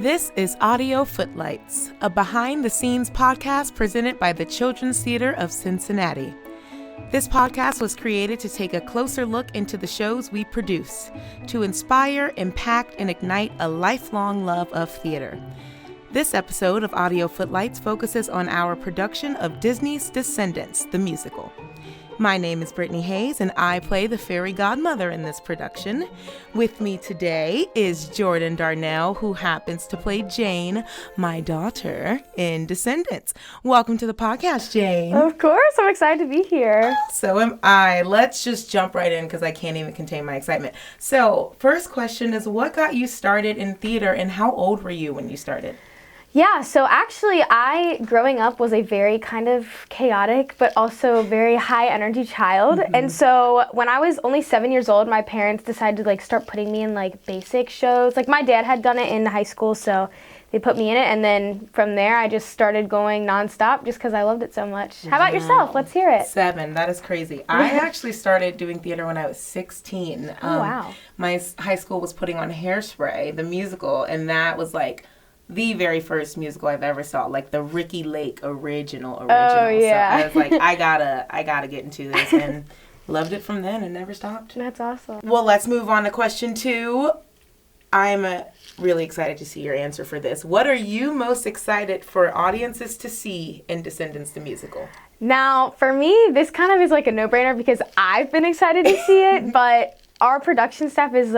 This is Audio Footlights, a behind-the-scenes podcast presented by the Children's Theatre of Cincinnati. This podcast was created to take a closer look into the shows we produce, to inspire, impact, and ignite a lifelong love of theater. This episode of Audio Footlights focuses on our production of Disney's Descendants, the musical. My name is Brittany Hayes, and I play the Fairy Godmother in this production. With me today is Jordan Darnell, who happens to play Jane, my daughter, in Descendants. Welcome to the podcast, Jane. Of course, I'm excited to be here. So am I. Let's just jump right in because I can't even contain my excitement. So, first question is, what got you started in theater, and how old were you when you started? Yeah, so actually I, growing up, was a very kind of chaotic but also very high energy child. Mm-hmm. And so when I was only 7 years old, my parents decided to start putting me in basic shows. My dad had done it in high school, so they put me in it. And then from there, I just started going nonstop just because I loved it so much. How about yourself? Let's hear it. 7, that is crazy. I actually started doing theater when I was 16. Oh, wow. My high school was putting on Hairspray, the musical, and that was the very first musical I've ever saw, the Ricky Lake original. Oh, yeah. So I was like, I gotta get into this, and loved it from then and never stopped. That's awesome. Well, let's move on to question 2. I'm really excited to see your answer for this. What are you most excited for audiences to see in Descendants the musical? Now, for me, this kind of is a no-brainer because I've been excited to see it, but our production staff is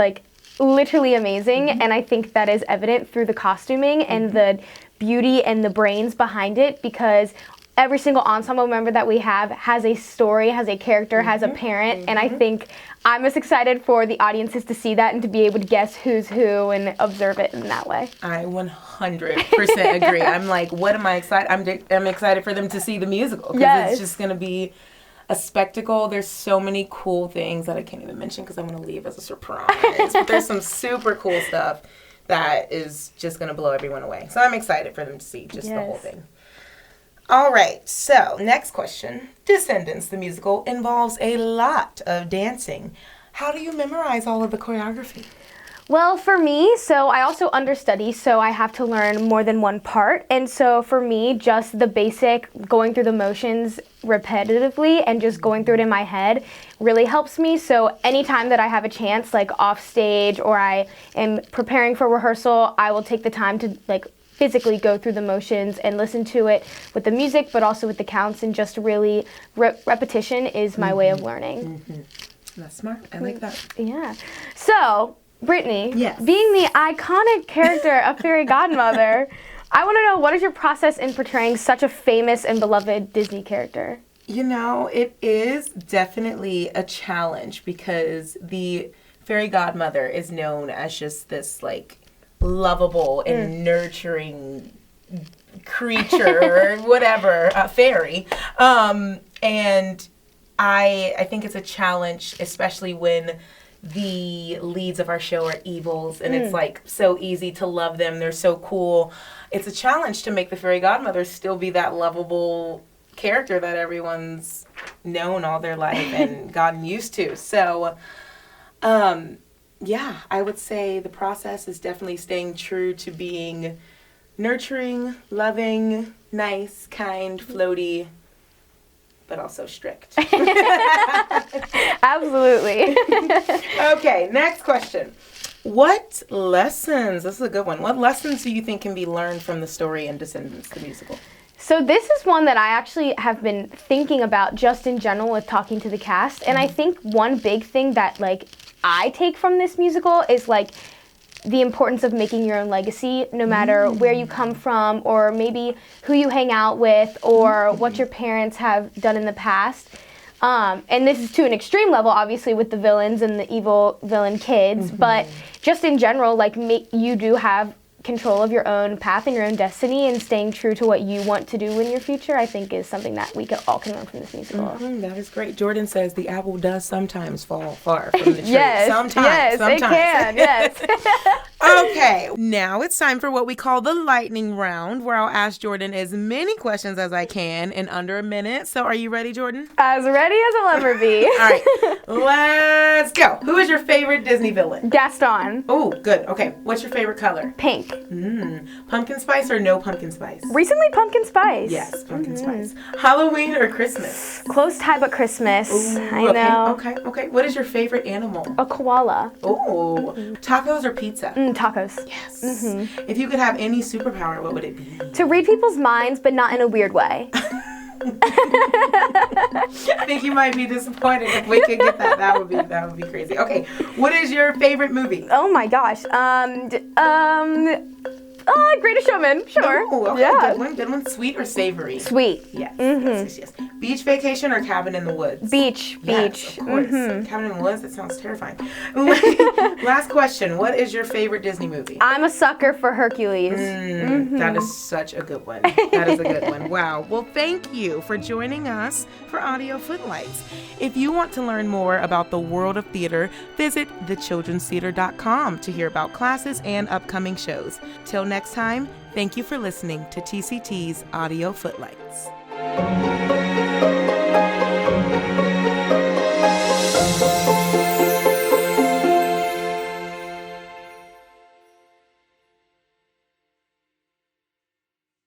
literally amazing, and I think that is evident through the costuming and the beauty and the brains behind it, because every single ensemble member that we have has a story, has a character, has a parent, and I think I'm as excited for the audiences to see that and to be able to guess who's who and observe it in that way. I 100% agree. I'm what am I excited? I'm excited for them to see the musical because it's just going to be a spectacle. There's so many cool things that I can't even mention because I'm going to leave as a surprise. But there's some super cool stuff that is just going to blow everyone away. So I'm excited for them to see just the whole thing. All right, so next question. Descendants, the musical, involves a lot of dancing. How do you memorize all of the choreography? Well, for me, so I also understudy, so I have to learn more than one part. And so for me, just the basic going through the motions repetitively and just going through it in my head really helps me. So anytime that I have a chance, off stage or I am preparing for rehearsal, I will take the time to physically go through the motions and listen to it with the music, but also with the counts, and just really repetition is my way of learning. Mm-hmm. That's smart. I like that. Yeah. So, Brittany, yes. Being the iconic character of Fairy Godmother, I want to know, what is your process in portraying such a famous and beloved Disney character? It is definitely a challenge because the Fairy Godmother is known as just this, lovable and nurturing creature or whatever, fairy. And I think it's a challenge, especially when the leads of our show are evils, and it's so easy to love them. They're so cool. It's a challenge to make the Fairy Godmother still be that lovable character that everyone's known all their life and gotten used to. So, I would say the process is definitely staying true to being nurturing, loving, nice, kind, floaty, but also strict. Absolutely. Okay, next question. What lessons, this is a good one, what lessons do you think can be learned from the story in Descendants, the musical? So this is one that I actually have been thinking about just in general with talking to the cast. And I think one big thing that I take from this musical is the importance of making your own legacy, no matter where you come from, or maybe who you hang out with, or what your parents have done in the past. And this is to an extreme level, obviously, with the villains and the evil villain kids. But just in general, you do have control of your own path and your own destiny, and staying true to what you want to do in your future, I think, is something that we all can learn from this musical. That is great. Jordan says the apple does sometimes fall far from the tree. Yes, sometimes. it can, yes. Okay, now it's time for what we call the lightning round, where I'll ask Jordan as many questions as I can in under a minute. So are you ready, Jordan? As ready as I'll ever be. All right, let's go. Who is your favorite Disney villain? Gaston. Oh, good. Okay, what's your favorite color? Pink. Pumpkin spice or no pumpkin spice? Recently, pumpkin spice. Yes, pumpkin spice. Halloween or Christmas? Close tie, but Christmas. Ooh, I know. Okay. What is your favorite animal? A koala. Oh, tacos or pizza? Tacos. Yes. If you could have any superpower, what would it be? To read people's minds, but not in a weird way. I think you might be disappointed if we could get that. That would be crazy. Okay, what is your favorite movie? Oh my gosh. Greatest Showman. Sure. Oh, okay, Yeah. Good one. Sweet or savory? Sweet. Yes. Yes. Beach vacation or cabin in the woods? Beach. Yes, of course. Cabin in the woods, that sounds terrifying. Last question. What is your favorite Disney movie? I'm a sucker for Hercules. That is such a good one. That is a good one. Wow. Well, thank you for joining us for Audio Footlights. If you want to learn more about the world of theater, visit thechildrenstheater.com to hear about classes and upcoming shows. Till next time, thank you for listening to TCT's Audio Footlights.